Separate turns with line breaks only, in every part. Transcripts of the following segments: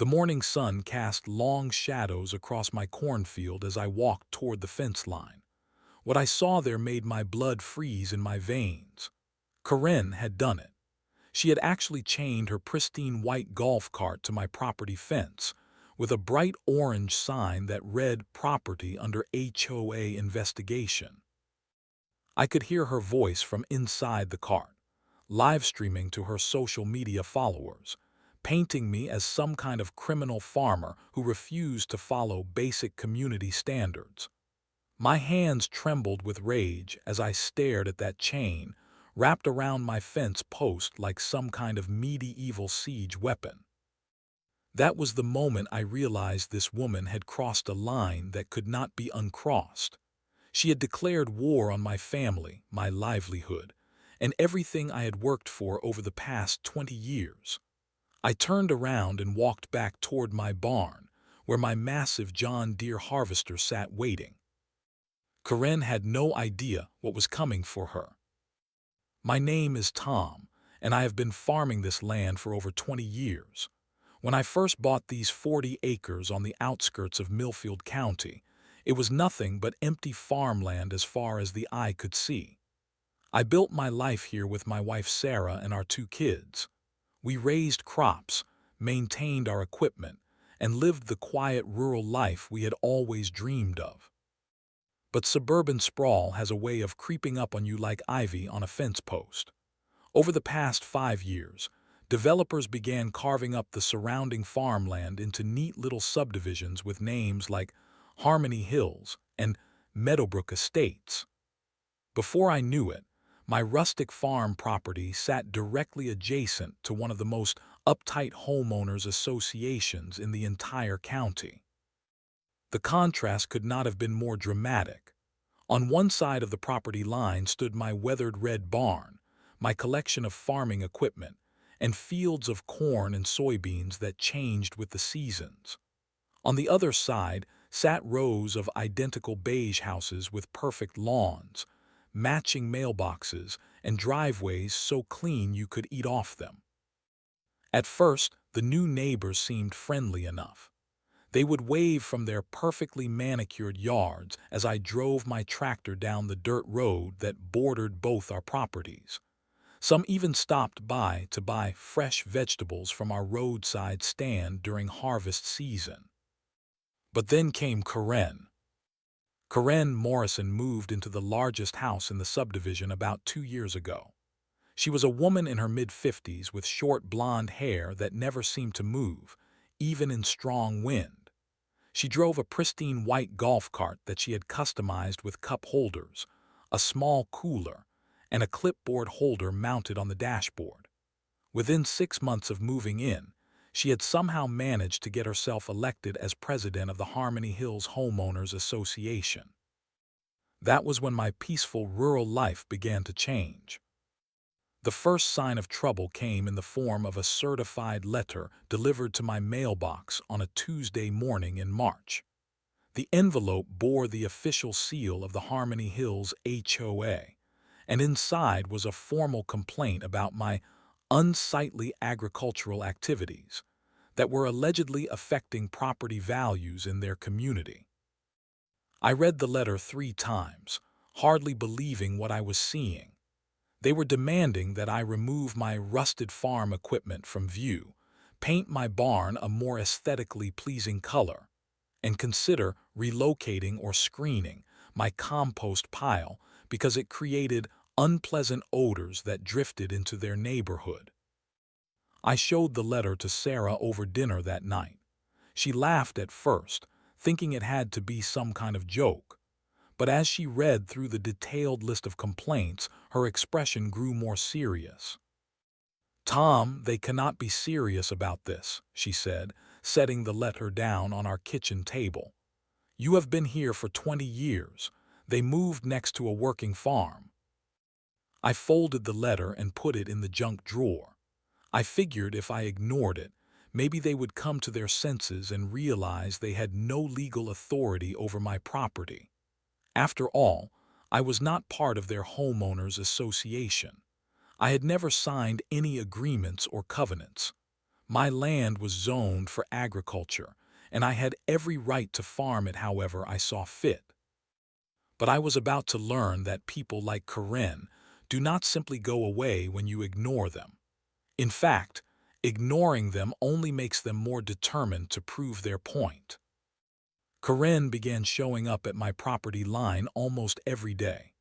The morning sun cast long shadows across my cornfield as I walked toward the fence line. What I saw there made my blood freeze in my veins. Corinne had done it. She had actually chained her pristine white golf cart to my property fence, with a bright orange sign that read "Property under HOA investigation." I could hear her voice from inside the cart, live streaming to her social media followers, painting me as some kind of criminal farmer who refused to follow basic community standards. My hands trembled with rage as I stared at that chain wrapped around my fence post like some kind of medieval siege weapon. That was the moment I realized this woman had crossed a line that could not be uncrossed. She had declared war on my family, my livelihood, and everything I had worked for over the past 20 years. I turned around and walked back toward my barn, where my massive John Deere harvester sat waiting. Corinne had no idea what was coming for her. My name is Tom, and I have been farming this land for over 20 years. When I first bought these 40 acres on the outskirts of Millfield County, it was nothing but empty farmland as far as the eye could see. I built my life here with my wife Sarah and our 2 kids. We raised crops, maintained our equipment, and lived the quiet rural life we had always dreamed of. But suburban sprawl has a way of creeping up on you like ivy on a fence post. Over the past 5 years, developers began carving up the surrounding farmland into neat little subdivisions with names like Harmony Hills and Meadowbrook Estates. Before I knew it, my rustic farm property sat directly adjacent to one of the most uptight homeowners associations in the entire county. The contrast could not have been more dramatic. On one side of the property line stood my weathered red barn, my collection of farming equipment, and fields of corn and soybeans that changed with the seasons. On the other side sat rows of identical beige houses with perfect lawns, matching mailboxes, and driveways so clean you could eat off them. At first, the new neighbors seemed friendly enough. They would wave from their perfectly manicured yards as I drove my tractor down the dirt road that bordered both our properties. Some even stopped by to buy fresh vegetables from our roadside stand during harvest season. But then came Corinne. Corinne Morrison moved into the largest house in the subdivision about 2 years ago. She was a woman in her mid-50s with short blonde hair that never seemed to move, even in strong wind. She drove a pristine white golf cart that she had customized with cup holders, a small cooler, and a clipboard holder mounted on the dashboard. Within 6 months of moving in, she had somehow managed to get herself elected as president of the Harmony Hills Homeowners Association. That was when my peaceful rural life began to change. The first sign of trouble came in the form of a certified letter delivered to my mailbox on a Tuesday morning in March. The envelope bore the official seal of the Harmony Hills HOA, and inside was a formal complaint about my unsightly agricultural activities that were allegedly affecting property values in their community. I read the letter 3 times, hardly believing what I was seeing. They were demanding that I remove my rusted farm equipment from view, paint my barn a more aesthetically pleasing color, and consider relocating or screening my compost pile because it created unpleasant odors that drifted into their neighborhood. I showed the letter to Sarah over dinner that night. She laughed at first, thinking it had to be some kind of joke. But as she read through the detailed list of complaints, her expression grew more serious. "Tom, they cannot be serious about this," she said, setting the letter down on our kitchen table. "You have been here for 20 years. They moved next to a working farm." I folded the letter and put it in the junk drawer. I figured if I ignored it, maybe they would come to their senses and realize they had no legal authority over my property. After all, I was not part of their homeowners association. I had never signed any agreements or covenants. My land was zoned for agriculture, and I had every right to farm it however I saw fit. But I was about to learn that people like Karen do not simply go away when you ignore them. In fact, ignoring them only makes them more determined to prove their point. Karen began showing up at my property line almost every day.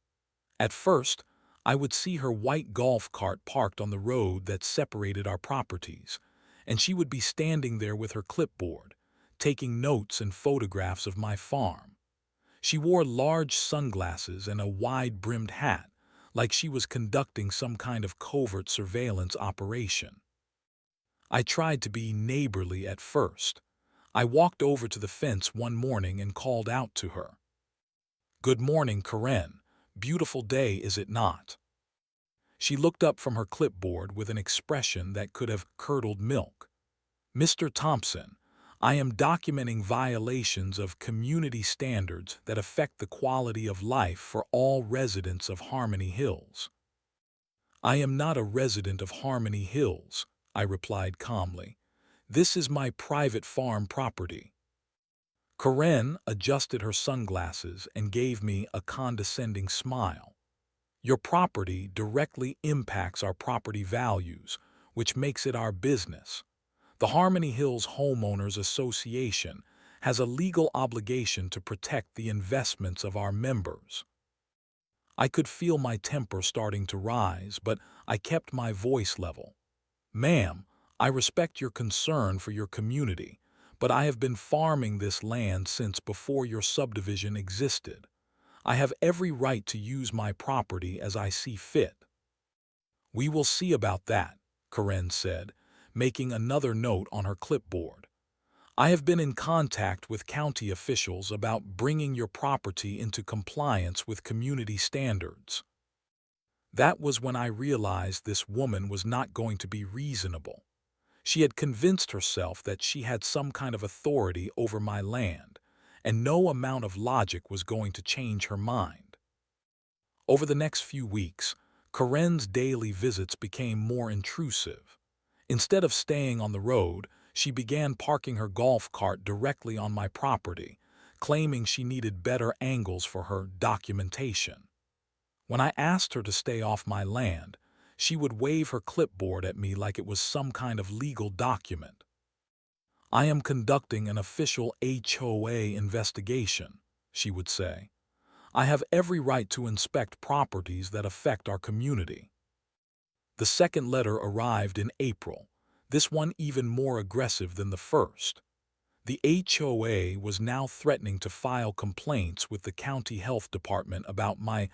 At first, I would see her white golf cart parked on the road that separated our properties, and she would be standing there with her clipboard, taking notes and photographs of my farm. She wore large sunglasses and a wide-brimmed hat, like she was conducting some kind of covert surveillance operation. I tried to be neighborly at first. I walked over to the fence one morning and called out to her. "Good morning, Karen. Beautiful day, is it not?" She looked up from her clipboard with an expression that could have curdled milk. "Mr. Thompson, I am documenting violations of community standards that affect the quality of life for all residents of Harmony Hills." "I am not a resident of Harmony Hills," I replied calmly. "This is my private farm property." Karen adjusted her sunglasses and gave me a condescending smile. "Your property directly impacts our property values, which makes it our business. The Harmony Hills Homeowners Association has a legal obligation to protect the investments of our members." I could feel my temper starting to rise, but I kept my voice level. "Ma'am, I respect your concern for your community, but I have been farming this land since before your subdivision existed. I have every right to use my property as I see fit." "We will see about that," Karen said, making another note on her clipboard. "I have been in contact with county officials about bringing your property into compliance with community standards." That was when I realized this woman was not going to be reasonable. She had convinced herself that she had some kind of authority over my land, and no amount of logic was going to change her mind. Over the next few weeks, Karen's daily visits became more intrusive. Instead of staying on the road, she began parking her golf cart directly on my property, claiming she needed better angles for her documentation. When I asked her to stay off my land, she would wave her clipboard at me like it was some kind of legal document. "I am conducting an official HOA investigation," she would say. "I have every right to inspect properties that affect our community." The second letter arrived in April, this one even more aggressive than the first. The HOA was now threatening to file complaints with the county health department about my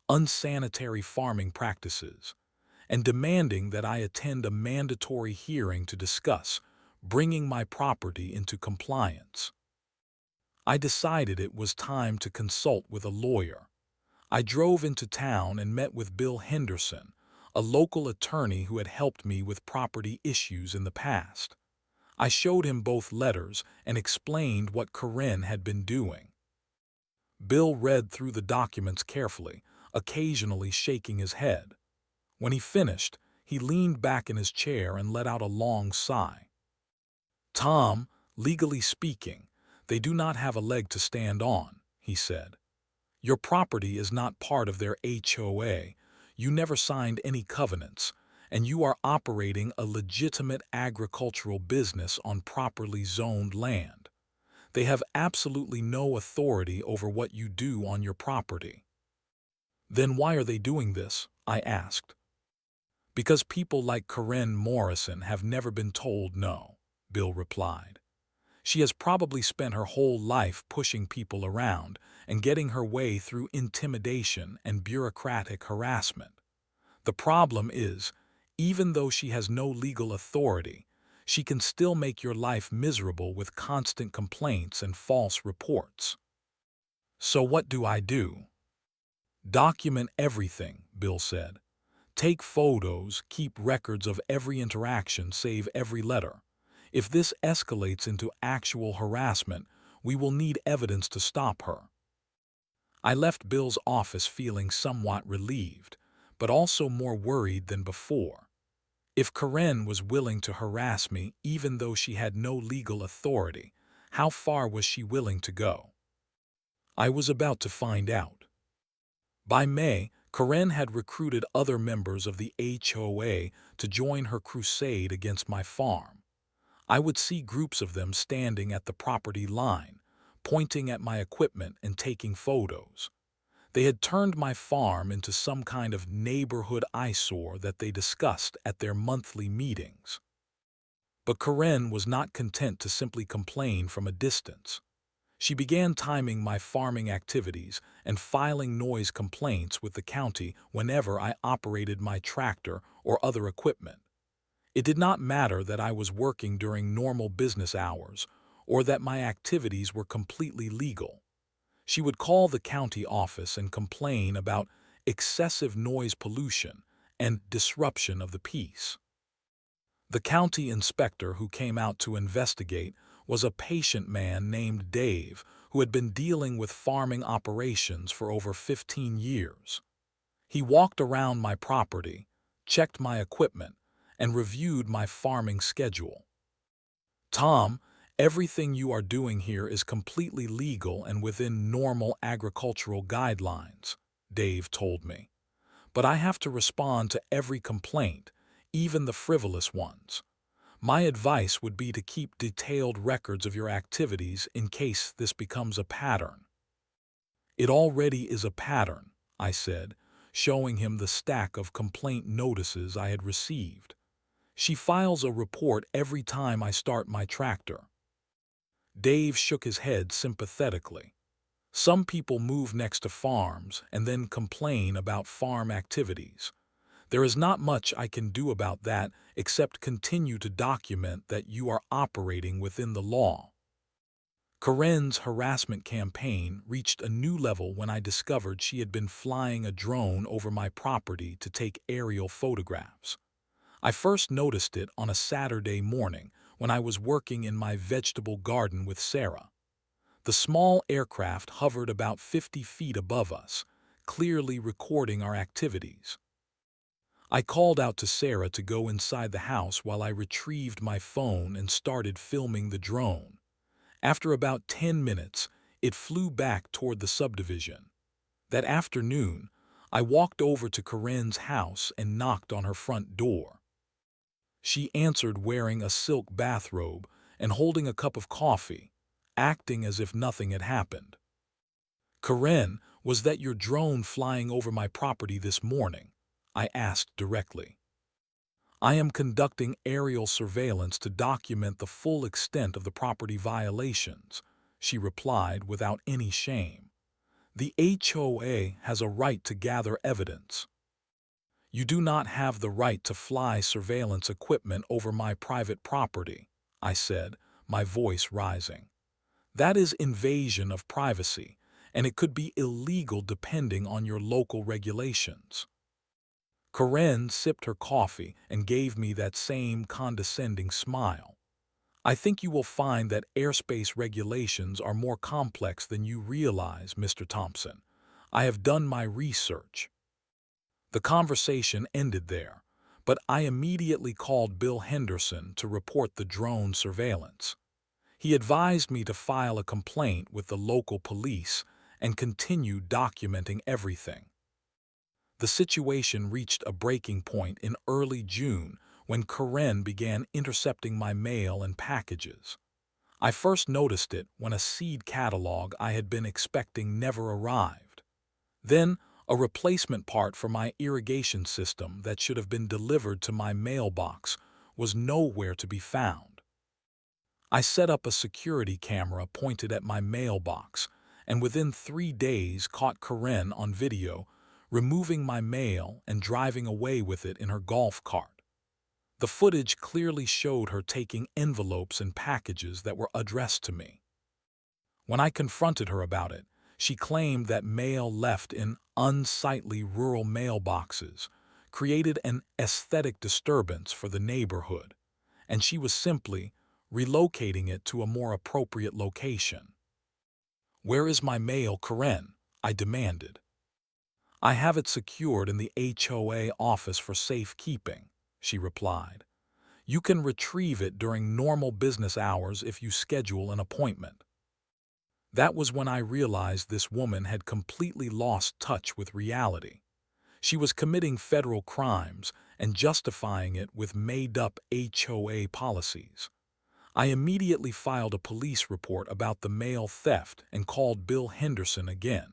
unsanitary farming practices, and demanding that I attend a mandatory hearing to discuss bringing my property into compliance. I decided it was time to consult with a lawyer. I drove into town and met with Bill Henderson, a local attorney who had helped me with property issues in the past. I showed him both letters and explained what Karen had been doing. Bill read through the documents carefully, occasionally shaking his head. When he finished, he leaned back in his chair and let out a long sigh. "Tom, legally speaking, they do not have a leg to stand on," he said. "Your property is not part of their HOA, you never signed any covenants, and you are operating a legitimate agricultural business on properly zoned land. They have absolutely no authority over what you do on your property." "Then why are they doing this?" I asked. "Because people like Karen Morrison have never been told no," Bill replied. "She has probably spent her whole life pushing people around and getting her way through intimidation and bureaucratic harassment. The problem is, even though she has no legal authority, she can still make your life miserable with constant complaints and false reports." "So what do I do?" "Document everything," Bill said. "Take photos, keep records of every interaction, save every letter. If this escalates into actual harassment, we will need evidence to stop her." I left Bill's office feeling somewhat relieved, but also more worried than before. If Karen was willing to harass me even though she had no legal authority, how far was she willing to go? I was about to find out. By May, Karen had recruited other members of the HOA to join her crusade against my farm. I would see groups of them standing at the property line, pointing at my equipment and taking photos. They had turned my farm into some kind of neighborhood eyesore that they discussed at their monthly meetings. But Karen was not content to simply complain from a distance. She began timing my farming activities and filing noise complaints with the county whenever I operated my tractor or other equipment. It did not matter that I was working during normal business hours or that my activities were completely legal. She would call the county office and complain about excessive noise pollution and disruption of the peace. The county inspector who came out to investigate was a patient man named Dave who had been dealing with farming operations for over 15 years. He walked around my property, checked my equipment, and reviewed my farming schedule. "Tom, everything you are doing here is completely legal and within normal agricultural guidelines," Dave told me. "But I have to respond to every complaint, even the frivolous ones. My advice would be to keep detailed records of your activities in case this becomes a pattern." "It already is a pattern," I said, showing him the stack of complaint notices I had received. "She files a report every time I start my tractor." Dave shook his head sympathetically. "Some people move next to farms and then complain about farm activities. There is not much I can do about that except continue to document that you are operating within the law." Karen's harassment campaign reached a new level when I discovered she had been flying a drone over my property to take aerial photographs. I first noticed it on a Saturday morning when I was working in my vegetable garden with Sarah. The small aircraft hovered about 50 feet above us, clearly recording our activities. I called out to Sarah to go inside the house while I retrieved my phone and started filming the drone. After about 10 minutes, it flew back toward the subdivision. That afternoon, I walked over to Karen's house and knocked on her front door. She answered wearing a silk bathrobe and holding a cup of coffee, acting as if nothing had happened. "Karen, was that your drone flying over my property this morning?" I asked directly. "I am conducting aerial surveillance to document the full extent of the property violations," she replied without any shame. "The HOA has a right to gather evidence." "You do not have the right to fly surveillance equipment over my private property," I said, my voice rising. "That is invasion of privacy, and it could be illegal depending on your local regulations." Karen sipped her coffee and gave me that same condescending smile. "I think you will find that airspace regulations are more complex than you realize, Mr. Thompson. I have done my research." The conversation ended there, but I immediately called Bill Henderson to report the drone surveillance. He advised me to file a complaint with the local police and continue documenting everything. The situation reached a breaking point in early June when Karen began intercepting my mail and packages. I first noticed it when a seed catalog I had been expecting never arrived. Then, a replacement part for my irrigation system that should have been delivered to my mailbox was nowhere to be found. I set up a security camera pointed at my mailbox, and within 3 days caught Karen on video removing my mail and driving away with it in her golf cart. The footage clearly showed her taking envelopes and packages that were addressed to me. When I confronted her about it, she claimed that mail left in unsightly rural mailboxes created an aesthetic disturbance for the neighborhood, and she was simply relocating it to a more appropriate location. "Where is my mail, Karen?" I demanded. "I have it secured in the HOA office for safekeeping," she replied. You can retrieve it during normal business hours if you schedule an appointment. That was when I realized this woman had completely lost touch with reality. She was committing federal crimes and justifying it with made-up HOA policies. I immediately filed a police report about the mail theft and called Bill Henderson again.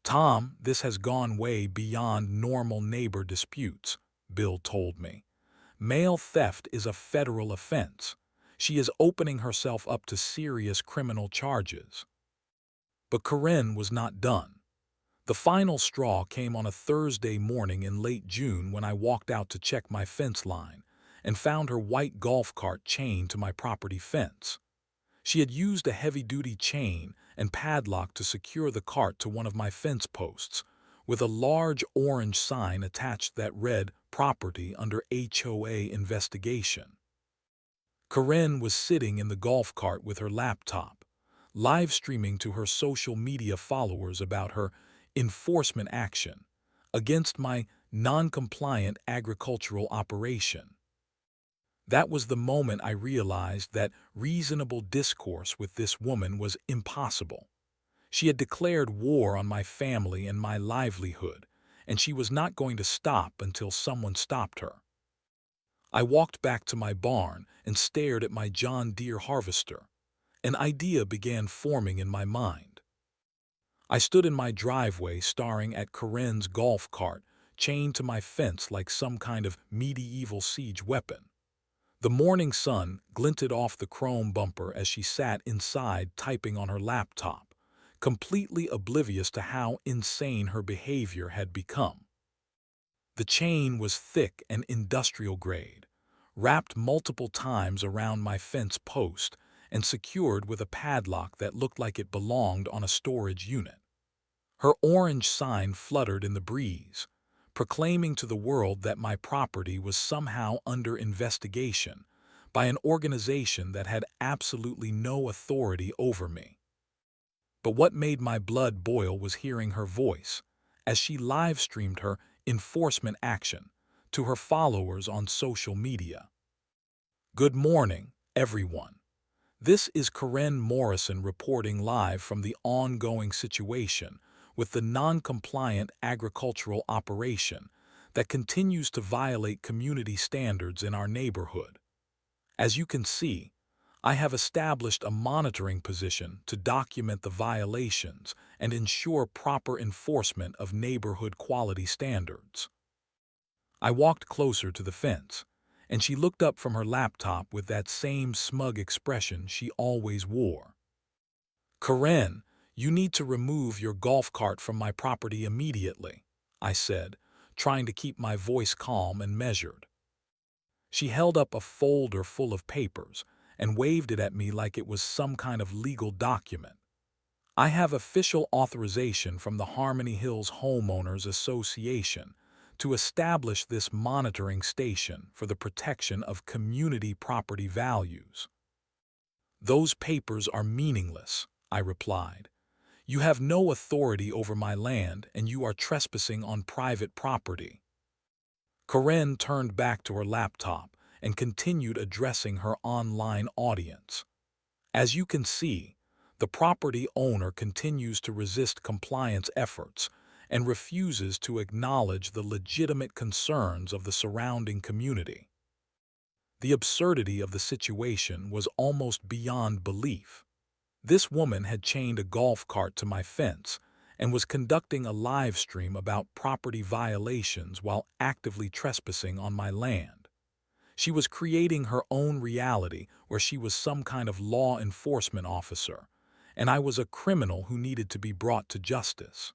Tom, this has gone way beyond normal neighbor disputes, Bill told me. Mail theft is a federal offense. She is opening herself up to serious criminal charges. But Corinne was not done. The final straw came on a Thursday morning in late June when I walked out to check my fence line and found her white golf cart chained to my property fence. She had used a heavy-duty chain and padlock to secure the cart to one of my fence posts, with a large orange sign attached that read "Property under HOA investigation." Corinne was sitting in the golf cart with her laptop, live streaming to her social media followers about her enforcement action against my non-compliant agricultural operation. That was the moment I realized that reasonable discourse with this woman was impossible. She had declared war on my family and my livelihood, and she was not going to stop until someone stopped her. I walked back to my barn and stared at my John Deere harvester. An idea began forming in my mind. I stood in my driveway staring at Corinne's golf cart, chained to my fence like some kind of medieval siege weapon. The morning sun glinted off the chrome bumper as she sat inside typing on her laptop, completely oblivious to how insane her behavior had become. The chain was thick and industrial grade, wrapped multiple times around my fence post and secured with a padlock that looked like it belonged on a storage unit. Her orange sign fluttered in the breeze, proclaiming to the world that my property was somehow under investigation by an organization that had absolutely no authority over me. But what made my blood boil was hearing her voice as she live-streamed her enforcement action to her followers on social media. Good morning, everyone. This is Corinne Morrison reporting live from the ongoing situation with the non-compliant agricultural operation that continues to violate community standards in our neighborhood. As you can see, I have established a monitoring position to document the violations and ensure proper enforcement of neighborhood quality standards. I walked closer to the fence, and she looked up from her laptop with that same smug expression she always wore. Corinne, you need to remove your golf cart from my property immediately, I said, trying to keep my voice calm and measured. She held up a folder full of papers and waved it at me like it was some kind of legal document. I have official authorization from the Harmony Hills Homeowners Association to establish this monitoring station for the protection of community property values. Those papers are meaningless, I replied. You have no authority over my land and you are trespassing on private property. Corinne turned back to her laptop and continued addressing her online audience. As you can see, the property owner continues to resist compliance efforts and refuses to acknowledge the legitimate concerns of the surrounding community. The absurdity of the situation was almost beyond belief. This woman had chained a golf cart to my fence and was conducting a live stream about property violations while actively trespassing on my land. She was creating her own reality where she was some kind of law enforcement officer, and I was a criminal who needed to be brought to justice.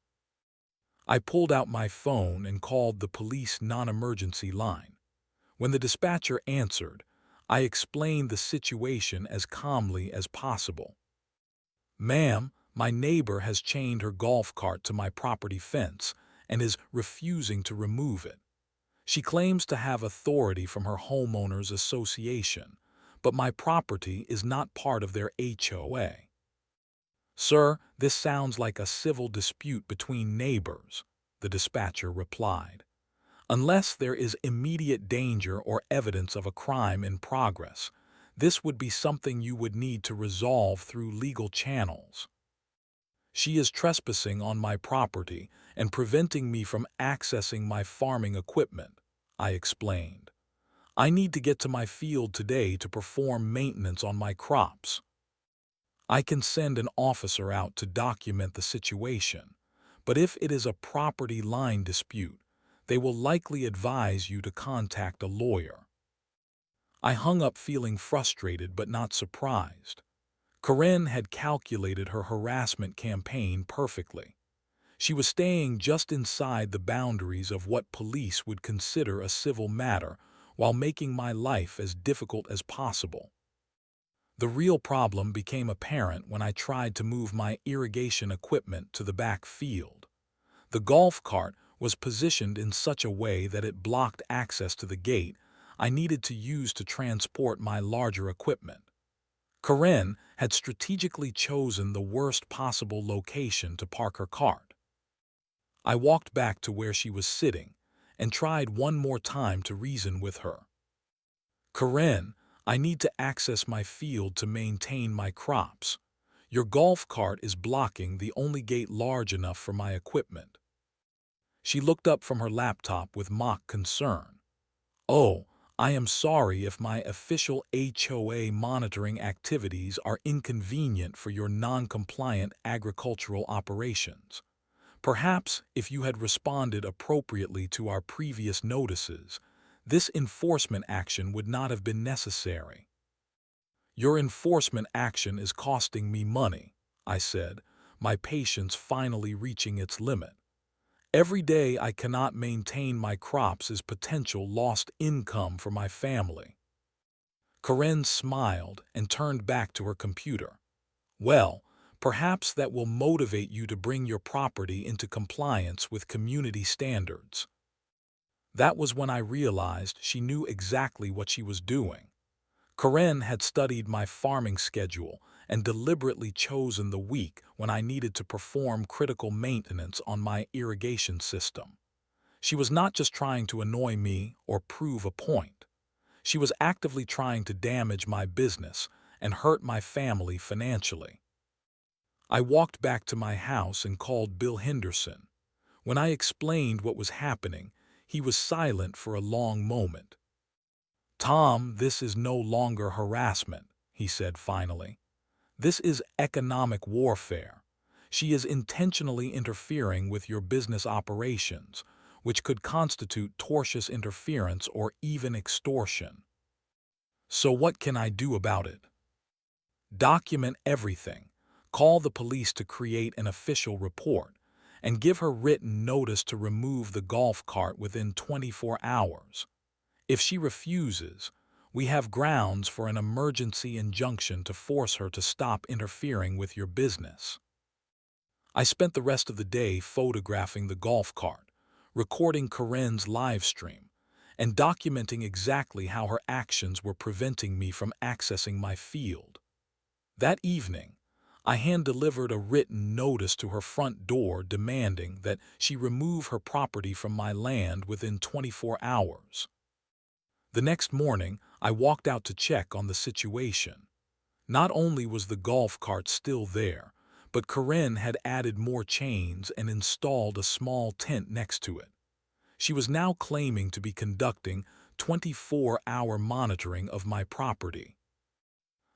I pulled out my phone and called the police non-emergency line. When the dispatcher answered, I explained the situation as calmly as possible. Ma'am, my neighbor has chained her golf cart to my property fence and is refusing to remove it. She claims to have authority from her homeowners association, but my property is not part of their HOA. Sir, this sounds like a civil dispute between neighbors, the dispatcher replied. Unless there is immediate danger or evidence of a crime in progress, this would be something you would need to resolve through legal channels. She is trespassing on my property and preventing me from accessing my farming equipment, I explained. I need to get to my field today to perform maintenance on my crops. I can send an officer out to document the situation, but if it is a property line dispute, they will likely advise you to contact a lawyer. I hung up feeling frustrated but not surprised. Corinne had calculated her harassment campaign perfectly. She was staying just inside the boundaries of what police would consider a civil matter while making my life as difficult as possible. The real problem became apparent when I tried to move my irrigation equipment to the back field. The golf cart was positioned in such a way that it blocked access to the gate I needed to use to transport my larger equipment. Corinne had strategically chosen the worst possible location to park her cart. I walked back to where she was sitting and tried one more time to reason with her. Corinne, I need to access my field to maintain my crops. Your golf cart is blocking the only gate large enough for my equipment. She looked up from her laptop with mock concern. Oh, I am sorry if my official HOA monitoring activities are inconvenient for your non-compliant agricultural operations. Perhaps if you had responded appropriately to our previous notices, this enforcement action would not have been necessary. Your enforcement action is costing me money, I said, my patience finally reaching its limit. Every day I cannot maintain my crops is potential lost income for my family. Corinne smiled and turned back to her computer. Well, perhaps that will motivate you to bring your property into compliance with community standards. That was when I realized she knew exactly what she was doing. Corinne had studied my farming schedule and deliberately chosen the week when I needed to perform critical maintenance on my irrigation system. She was not just trying to annoy me or prove a point. She was actively trying to damage my business and hurt my family financially. I walked back to my house and called Bill Henderson. When I explained what was happening, he was silent for a long moment. Tom, this is no longer harassment, he said finally. This is economic warfare. She is intentionally interfering with your business operations, which could constitute tortious interference or even extortion. So what can I do about it? Document everything, call the police to create an official report, and give her written notice to remove the golf cart within 24 hours. If she refuses, we have grounds for an emergency injunction to force her to stop interfering with your business. I spent the rest of the day photographing the golf cart, recording Corinne's live stream, and documenting exactly how her actions were preventing me from accessing my field. That evening, I hand-delivered a written notice to her front door demanding that she remove her property from my land within 24 hours. The next morning, I walked out to check on the situation. Not only was the golf cart still there, but Corinne had added more chains and installed a small tent next to it. She was now claiming to be conducting 24-hour monitoring of my property.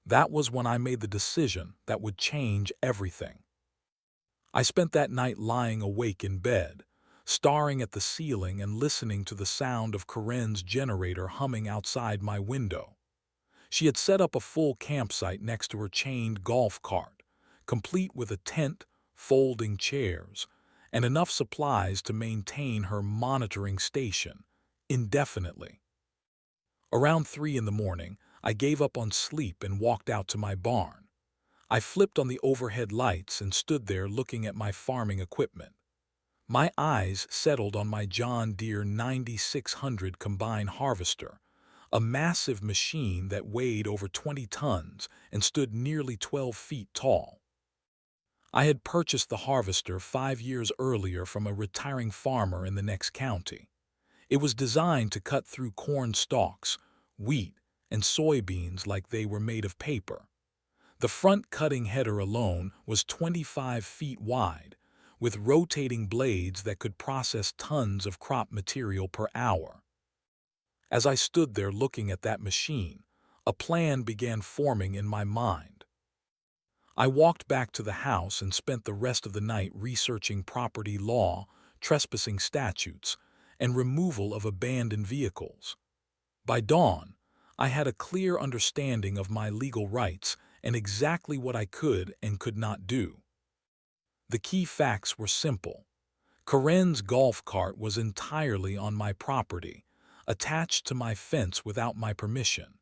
That was when I made the decision that would change everything. I spent that night lying awake in bed, staring at the ceiling and listening to the sound of Corinne's generator humming outside my window. She had set up a full campsite next to her chained golf cart, complete with a tent, folding chairs, and enough supplies to maintain her monitoring station indefinitely. Around 3 in the morning, I gave up on sleep and walked out to my barn. I flipped on the overhead lights and stood there looking at my farming equipment. My eyes settled on my John Deere 9600 combine harvester, a massive machine that weighed over 20 tons and stood nearly 12 feet tall. I had purchased the harvester 5 years earlier from a retiring farmer in the next county. It was designed to cut through corn stalks, wheat, and soybeans like they were made of paper. The front cutting header alone was 25 feet wide, with rotating blades that could process tons of crop material per hour. As I stood there looking at that machine, a plan began forming in my mind. I walked back to the house and spent the rest of the night researching property law, trespassing statutes, and removal of abandoned vehicles. By dawn, I had a clear understanding of my legal rights and exactly what I could and could not do. The key facts were simple. Corinne's golf cart was entirely on my property, attached to my fence without my permission.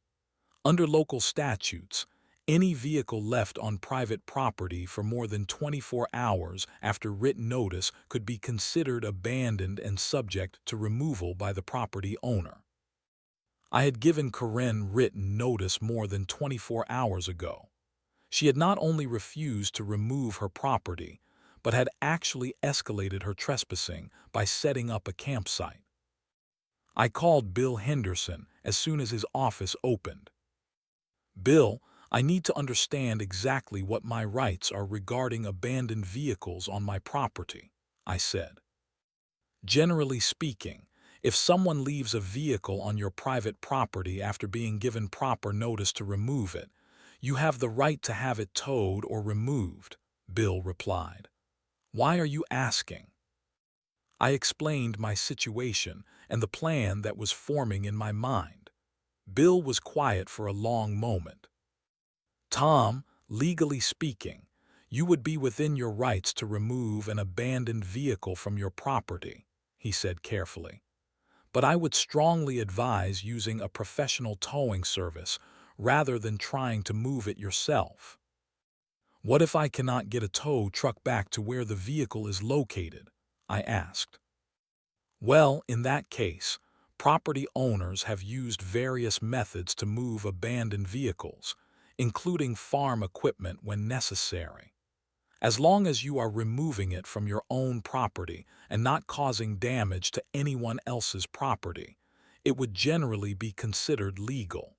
Under local statutes, any vehicle left on private property for more than 24 hours after written notice could be considered abandoned and subject to removal by the property owner. I had given Corinne written notice more than 24 hours ago. She had not only refused to remove her property, but had actually escalated her trespassing by setting up a campsite. I called Bill Henderson as soon as his office opened. "Bill, I need to understand exactly what my rights are regarding abandoned vehicles on my property," I said. "Generally speaking, if someone leaves a vehicle on your private property after being given proper notice to remove it, you have the right to have it towed or removed," Bill replied. "Why are you asking?" I explained my situation and the plan that was forming in my mind. Bill was quiet for a long moment. "Tom, legally speaking, you would be within your rights to remove an abandoned vehicle from your property," he said carefully. "But I would strongly advise using a professional towing service rather than trying to move it yourself." "What if I cannot get a tow truck back to where the vehicle is located?" I asked. "Well, in that case, property owners have used various methods to move abandoned vehicles, including farm equipment when necessary. As long as you are removing it from your own property and not causing damage to anyone else's property, it would generally be considered legal.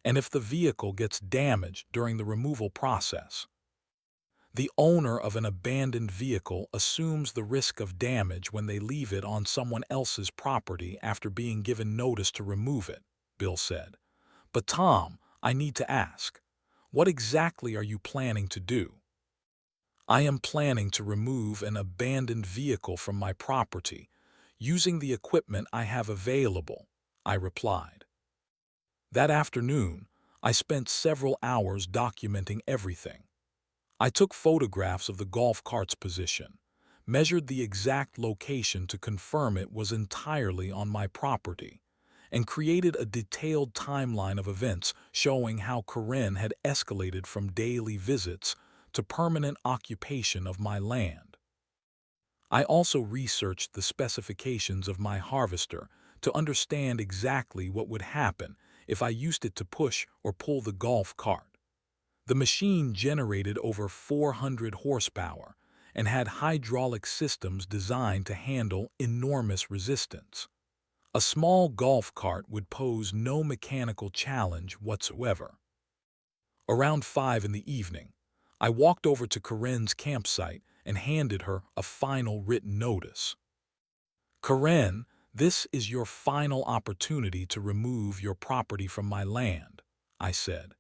And if the vehicle gets damaged during the removal process, the owner of an abandoned vehicle assumes the risk of damage when they leave it on someone else's property after being given notice to remove it," Bill said. "But Tom, I need to ask, what exactly are you planning to do?" "I am planning to remove an abandoned vehicle from my property, using the equipment I have available," I replied. That afternoon, I spent several hours documenting everything. I took photographs of the golf cart's position, measured the exact location to confirm it was entirely on my property, and created a detailed timeline of events showing how Corinne had escalated from daily visits to permanent occupation of my land. I also researched the specifications of my harvester to understand exactly what would happen if I used it to push or pull the golf cart. The machine generated over 400 horsepower and had hydraulic systems designed to handle enormous resistance. A small golf cart would pose no mechanical challenge whatsoever. Around 5 in the evening, I walked over to Corinne's campsite and handed her a final written notice. "Corinne, this is your final opportunity to remove your property from my land," I said.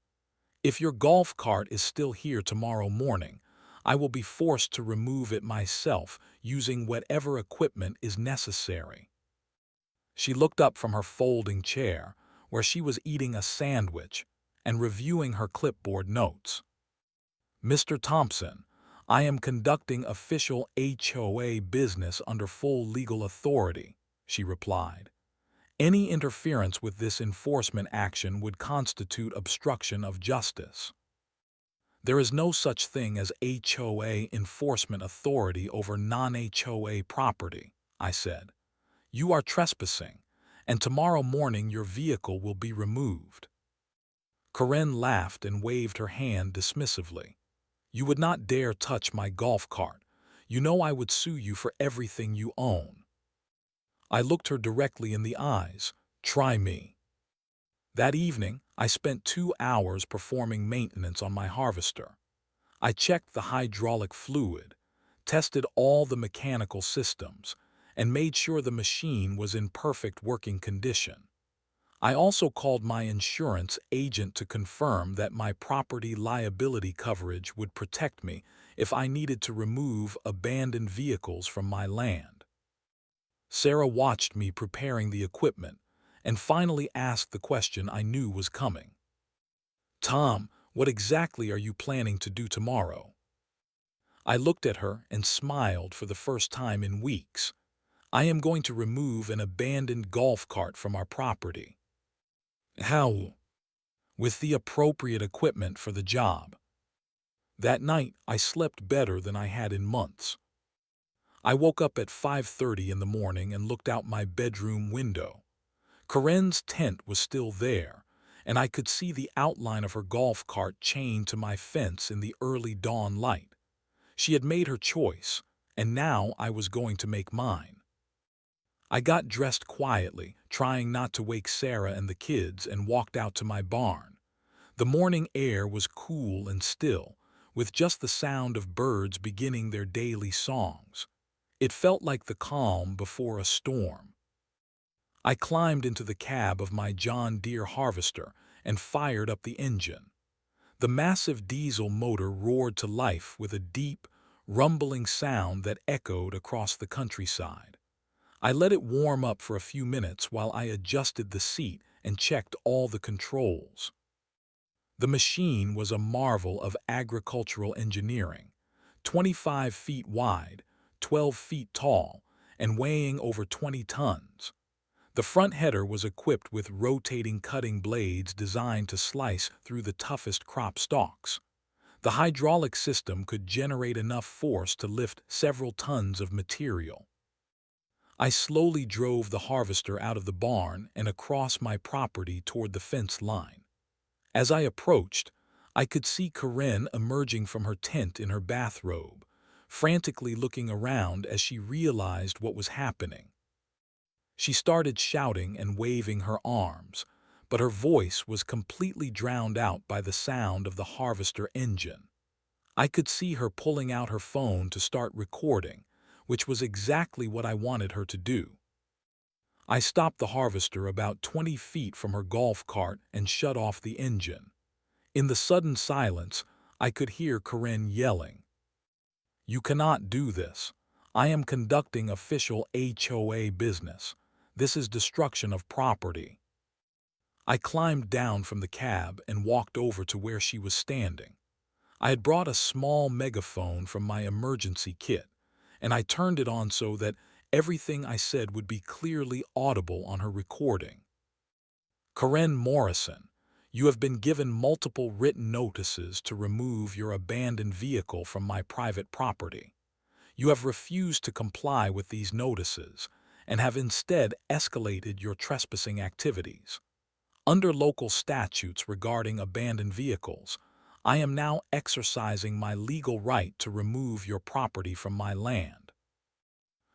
"If your golf cart is still here tomorrow morning, I will be forced to remove it myself using whatever equipment is necessary." She looked up from her folding chair, where she was eating a sandwich and reviewing her clipboard notes. "Mr. Thompson, I am conducting official HOA business under full legal authority," she replied. "Any interference with this enforcement action would constitute obstruction of justice." "There is no such thing as HOA enforcement authority over non-HOA property," I said. "You are trespassing, and tomorrow morning your vehicle will be removed." Corinne laughed and waved her hand dismissively. "You would not dare touch my golf cart. You know I would sue you for everything you own." I looked her directly in the eyes. Try me. That evening, I spent 2 hours performing maintenance on my harvester. I checked the hydraulic fluid, tested all the mechanical systems, and made sure the machine was in perfect working condition. I also called my insurance agent to confirm that my property liability coverage would protect me if I needed to remove abandoned vehicles from my land. Sarah watched me preparing the equipment and finally asked the question I knew was coming. Tom, what exactly are you planning to do tomorrow? I looked at her and smiled for the first time in weeks. I am going to remove an abandoned golf cart from our property. How? With the appropriate equipment for the job. That night, I slept better than I had in months. I woke up at 5:30 in the morning and looked out my bedroom window. Corinne's tent was still there, and I could see the outline of her golf cart chained to my fence in the early dawn light. She had made her choice, and now I was going to make mine. I got dressed quietly, trying not to wake Sarah and the kids, and walked out to my barn. The morning air was cool and still, with just the sound of birds beginning their daily songs. It felt like the calm before a storm. I climbed into the cab of my John Deere harvester and fired up the engine. The massive diesel motor roared to life with a deep, rumbling sound that echoed across the countryside. I let it warm up for a few minutes while I adjusted the seat and checked all the controls. The machine was a marvel of agricultural engineering, 25 feet wide, 12 feet tall, and weighing over 20 tons. The front header was equipped with rotating cutting blades designed to slice through the toughest crop stalks. The hydraulic system could generate enough force to lift several tons of material. I slowly drove the harvester out of the barn and across my property toward the fence line. As I approached, I could see Corinne emerging from her tent in her bathrobe, frantically looking around as she realized what was happening. She started shouting and waving her arms, but her voice was completely drowned out by the sound of the harvester engine. I could see her pulling out her phone to start recording, which was exactly what I wanted her to do. I stopped the harvester about 20 feet from her golf cart and shut off the engine. In the sudden silence, I could hear Corinne yelling, "You cannot do this. I am conducting official HOA business. This is destruction of property." I climbed down from the cab and walked over to where she was standing. I had brought a small megaphone from my emergency kit, and I turned it on so that everything I said would be clearly audible on her recording. "Corinne Morrison, you have been given multiple written notices to remove your abandoned vehicle from my private property. You have refused to comply with these notices and have instead escalated your trespassing activities. Under local statutes regarding abandoned vehicles, I am now exercising my legal right to remove your property from my land."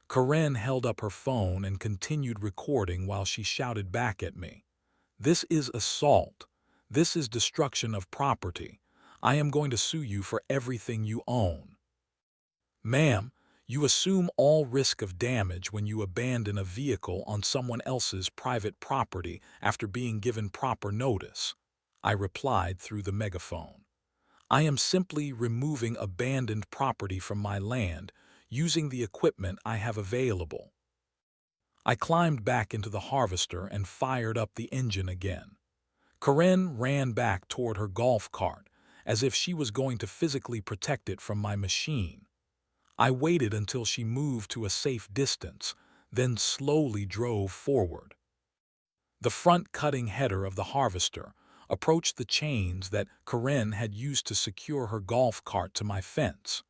Corinne held up her phone and continued recording while she shouted back at me, "This is assault. This is destruction of property. I am going to sue you for everything you own." "Ma'am, you assume all risk of damage when you abandon a vehicle on someone else's private property after being given proper notice," I replied through the megaphone. "I am simply removing abandoned property from my land using the equipment I have available." I climbed back into the harvester and fired up the engine again. Corinne ran back toward her golf cart, as if she was going to physically protect it from my machine. I waited until she moved to a safe distance, then slowly drove forward. The front cutting header of the harvester approached the chains that Corinne had used to secure her golf cart to my fence.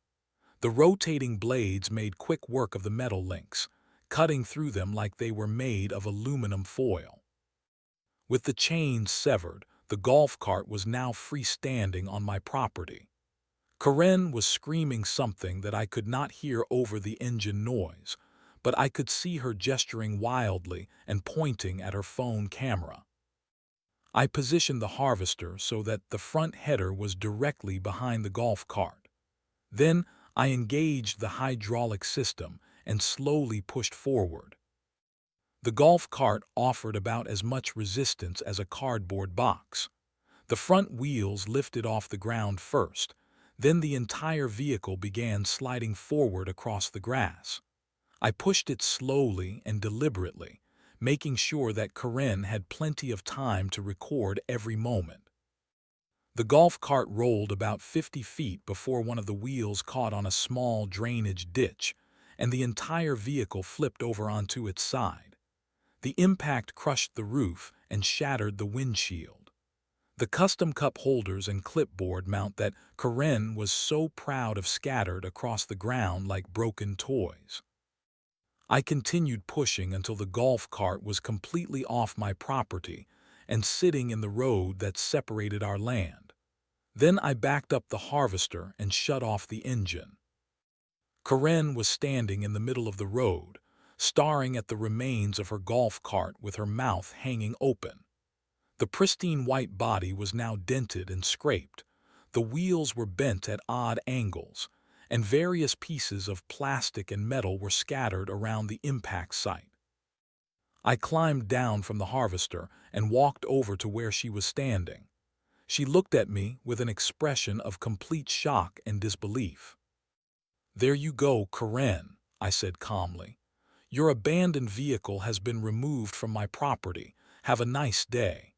The rotating blades made quick work of the metal links, cutting through them like they were made of aluminum foil. With the chains severed, the golf cart was now freestanding on my property. Corinne was screaming something that I could not hear over the engine noise, but I could see her gesturing wildly and pointing at her phone camera. I positioned the harvester so that the front header was directly behind the golf cart. Then I engaged the hydraulic system and slowly pushed forward. The golf cart offered about as much resistance as a cardboard box. The front wheels lifted off the ground first, then the entire vehicle began sliding forward across the grass. I pushed it slowly and deliberately, making sure that Corinne had plenty of time to record every moment. The golf cart rolled about 50 feet before one of the wheels caught on a small drainage ditch, and the entire vehicle flipped over onto its side. The impact crushed the roof and shattered the windshield. The custom cup holders and clipboard mount that Corinne was so proud of scattered across the ground like broken toys. I continued pushing until the golf cart was completely off my property and sitting in the road that separated our land. Then I backed up the harvester and shut off the engine. Corinne was standing in the middle of the road, staring at the remains of her golf cart with her mouth hanging open. The pristine white body was now dented and scraped. The wheels were bent at odd angles, and various pieces of plastic and metal were scattered around the impact site. I climbed down from the harvester and walked over to where she was standing. She looked at me with an expression of complete shock and disbelief. "There you go, Corinne," I said calmly. "Your abandoned vehicle has been removed from my property. Have a nice day."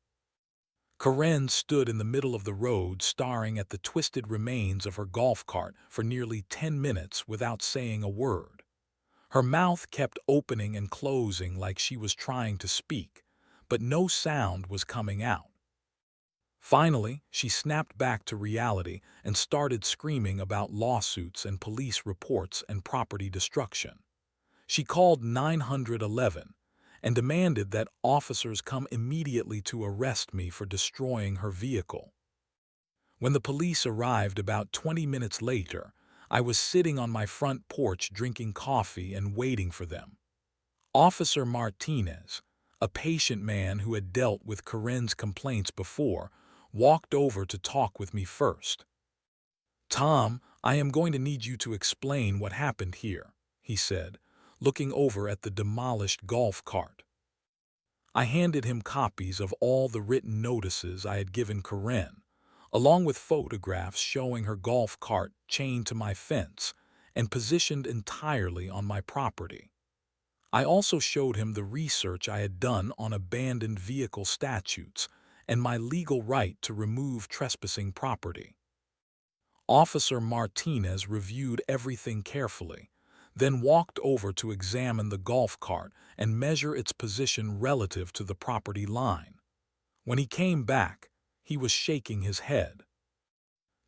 Corinne stood in the middle of the road staring at the twisted remains of her golf cart for nearly 10 minutes without saying a word. Her mouth kept opening and closing like she was trying to speak, but no sound was coming out. Finally, she snapped back to reality and started screaming about lawsuits and police reports and property destruction. She called 911 and demanded that officers come immediately to arrest me for destroying her vehicle. When the police arrived about 20 minutes later, I was sitting on my front porch drinking coffee and waiting for them. Officer Martinez, a patient man who had dealt with Corinne's complaints before, walked over to talk with me first. "Tom, I am going to need you to explain what happened here," he said, looking over at the demolished golf cart. I handed him copies of all the written notices I had given Corinne, along with photographs showing her golf cart chained to my fence and positioned entirely on my property. I also showed him the research I had done on abandoned vehicle statutes and my legal right to remove trespassing property. Officer Martinez reviewed everything carefully, then walked over to examine the golf cart and measure its position relative to the property line. When he came back, he was shaking his head.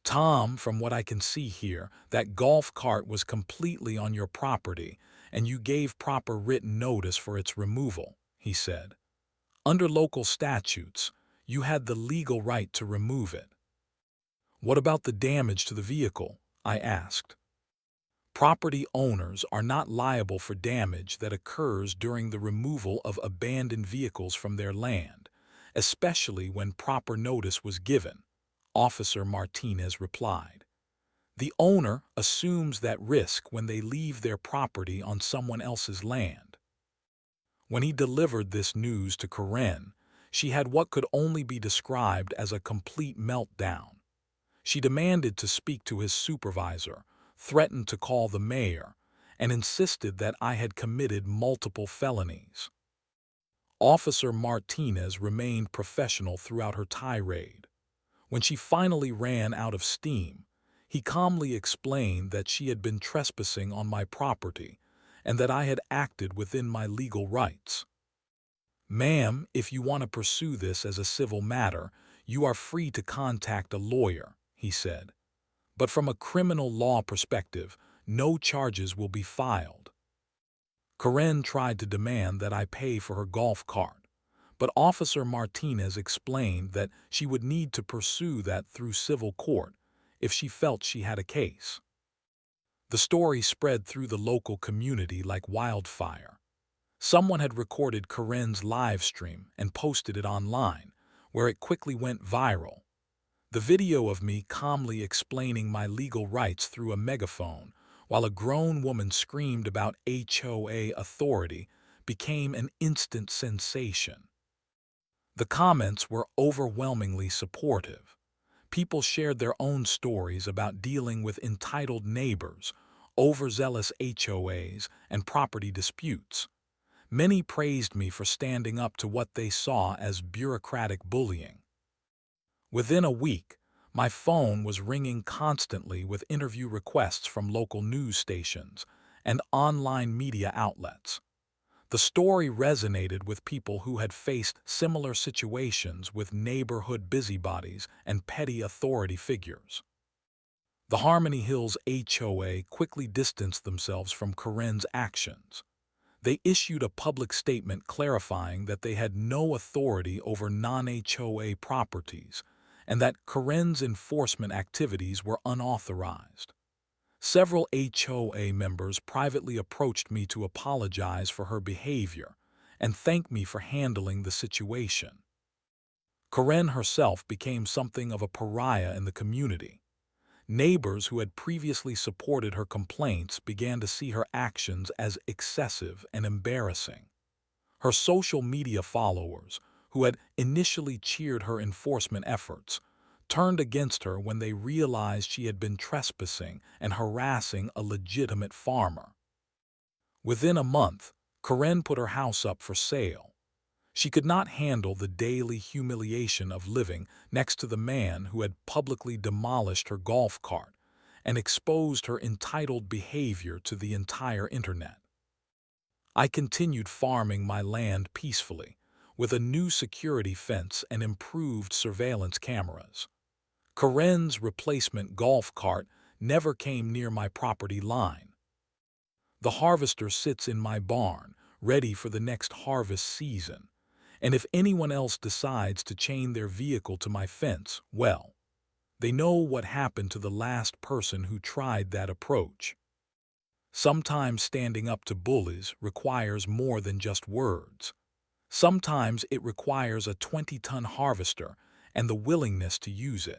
"Tom, from what I can see here, that golf cart was completely on your property, and you gave proper written notice for its removal," he said. "Under local statutes, you had the legal right to remove it." "What about the damage to the vehicle?" I asked. "Property owners are not liable for damage that occurs during the removal of abandoned vehicles from their land, especially when proper notice was given," Officer Martinez replied. "The owner assumes that risk when they leave their property on someone else's land." When he delivered this news to Corinne, she had what could only be described as a complete meltdown. She demanded to speak to his supervisor, threatened to call the mayor, and insisted that I had committed multiple felonies. Officer Martinez remained professional throughout her tirade. When she finally ran out of steam, he calmly explained that she had been trespassing on my property and that I had acted within my legal rights. "Ma'am, if you want to pursue this as a civil matter, you are free to contact a lawyer," he said. "But from a criminal law perspective, no charges will be filed." Corinne tried to demand that I pay for her golf cart, but Officer Martinez explained that she would need to pursue that through civil court if she felt she had a case. The story spread through the local community like wildfire. Someone had recorded Karen's live stream and posted it online, where it quickly went viral. The video of me calmly explaining my legal rights through a megaphone, while a grown woman screamed about HOA authority, became an instant sensation. The comments were overwhelmingly supportive. People shared their own stories about dealing with entitled neighbors, overzealous HOAs, and property disputes. Many praised me for standing up to what they saw as bureaucratic bullying. Within a week, my phone was ringing constantly with interview requests from local news stations and online media outlets. The story resonated with people who had faced similar situations with neighborhood busybodies and petty authority figures. The Harmony Hills HOA quickly distanced themselves from Karen's actions. They issued a public statement clarifying that they had no authority over non-HOA properties and that Karen's enforcement activities were unauthorized. Several HOA members privately approached me to apologize for her behavior and thank me for handling the situation. Karen herself became something of a pariah in the community. Neighbors who had previously supported her complaints began to see her actions as excessive and embarrassing. Her social media followers, who had initially cheered her enforcement efforts, turned against her when they realized she had been trespassing and harassing a legitimate farmer. Within a month, Karen put her house up for sale. She could not handle the daily humiliation of living next to the man who had publicly demolished her golf cart and exposed her entitled behavior to the entire internet. I continued farming my land peacefully, with a new security fence and improved surveillance cameras. Karen's replacement golf cart never came near my property line. The harvester sits in my barn, ready for the next harvest season, and if anyone else decides to chain their vehicle to my fence, well, they know what happened to the last person who tried that approach. Sometimes standing up to bullies requires more than just words. Sometimes it requires a 20-ton harvester and the willingness to use it.